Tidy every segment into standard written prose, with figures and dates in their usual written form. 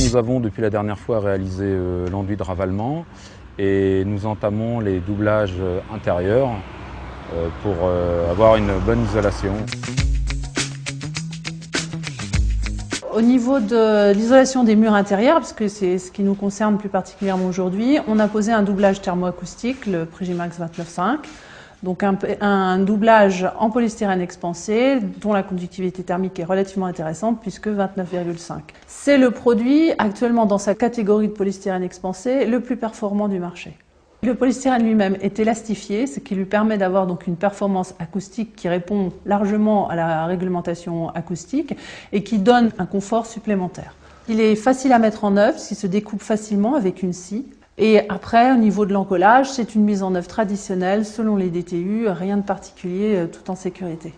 Nous avons depuis la dernière fois réalisé l'enduit de ravalement et nous entamons les doublages intérieurs pour avoir une bonne isolation. Au niveau de l'isolation des murs intérieurs, parce que c'est ce qui nous concerne plus particulièrement aujourd'hui, on a posé un doublage thermoacoustique, le Prigimax 29.5. Donc un doublage en polystyrène expansé dont la conductivité thermique est relativement intéressante puisque 29,5. C'est le produit actuellement dans sa catégorie de polystyrène expansé le plus performant du marché. Le polystyrène lui-même est élastifié, ce qui lui permet d'avoir donc une performance acoustique qui répond largement à la réglementation acoustique et qui donne un confort supplémentaire. Il est facile à mettre en œuvre, il se découpe facilement avec une scie. Et après, au niveau de l'encollage, c'est une mise en œuvre traditionnelle selon les DTU, rien de particulier, tout en sécurité.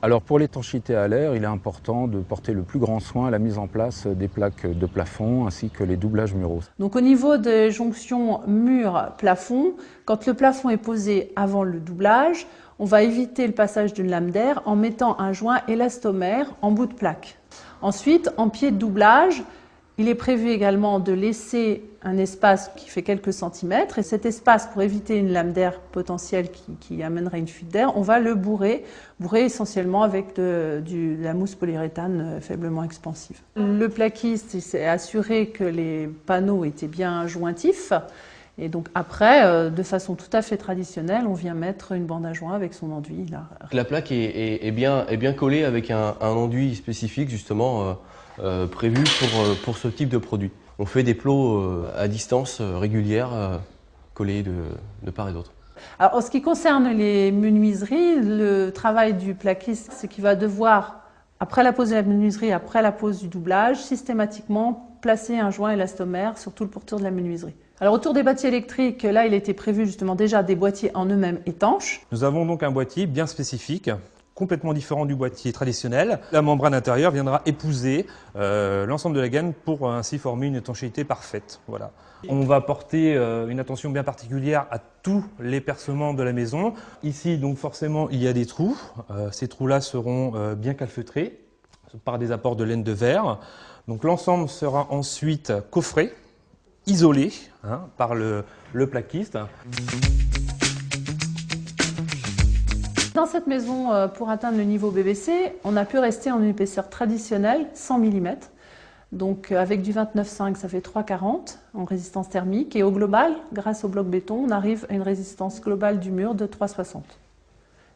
Alors pour l'étanchéité à l'air, il est important de porter le plus grand soin à la mise en place des plaques de plafond ainsi que les doublages muraux. Donc au niveau des jonctions mur-plafond, quand le plafond est posé avant le doublage, on va éviter le passage d'une lame d'air en mettant un joint élastomère en bout de plaque. Ensuite, en pied de doublage, il est prévu également de laisser un espace qui fait quelques centimètres et cet espace, pour éviter une lame d'air potentielle qui amènerait une fuite d'air, on va le bourrer essentiellement avec de la mousse polyuréthane faiblement expansive. Le plaquiste s'est assuré que les panneaux étaient bien jointifs et donc après, de façon tout à fait traditionnelle, on vient mettre une bande à joint avec son enduit. Là. La plaque est bien collée avec un enduit spécifique justement prévu pour ce type de produit. On fait des plots à distance régulière collés de part et d'autre. Alors, en ce qui concerne les menuiseries, le travail du plaquiste, c'est qu'il va devoir, après la pose de la menuiserie, après la pose du doublage, systématiquement placer un joint élastomère sur tout le pourtour de la menuiserie. Alors autour des boîtiers électriques, là il était prévu justement déjà des boîtiers en eux-mêmes étanches. Nous avons donc un boîtier bien spécifique, complètement différent du boîtier traditionnel. La membrane intérieure viendra épouser l'ensemble de la gaine pour ainsi former une étanchéité parfaite. Voilà. On va porter une attention bien particulière à tous les percements de la maison. Ici donc forcément il y a des trous. Ces trous-là seront bien calfeutrés par des apports de laine de verre. Donc l'ensemble sera ensuite coffré, isolé par le plaquiste. Dans cette maison, pour atteindre le niveau BBC, on a pu rester en une épaisseur traditionnelle, 100 mm. Donc avec du 29,5, ça fait 3,40 en résistance thermique. Et au global, grâce au bloc béton, on arrive à une résistance globale du mur de 3,60.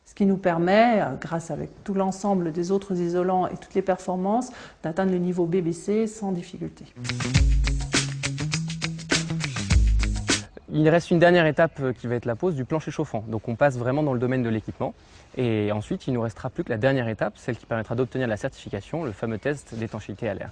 Ce qui nous permet, grâce avec tout l'ensemble des autres isolants et toutes les performances, d'atteindre le niveau BBC sans difficulté. Il reste une dernière étape qui va être la pose du plancher chauffant. Donc on passe vraiment dans le domaine de l'équipement. Et ensuite, il ne nous restera plus que la dernière étape, celle qui permettra d'obtenir la certification, le fameux test d'étanchéité à l'air.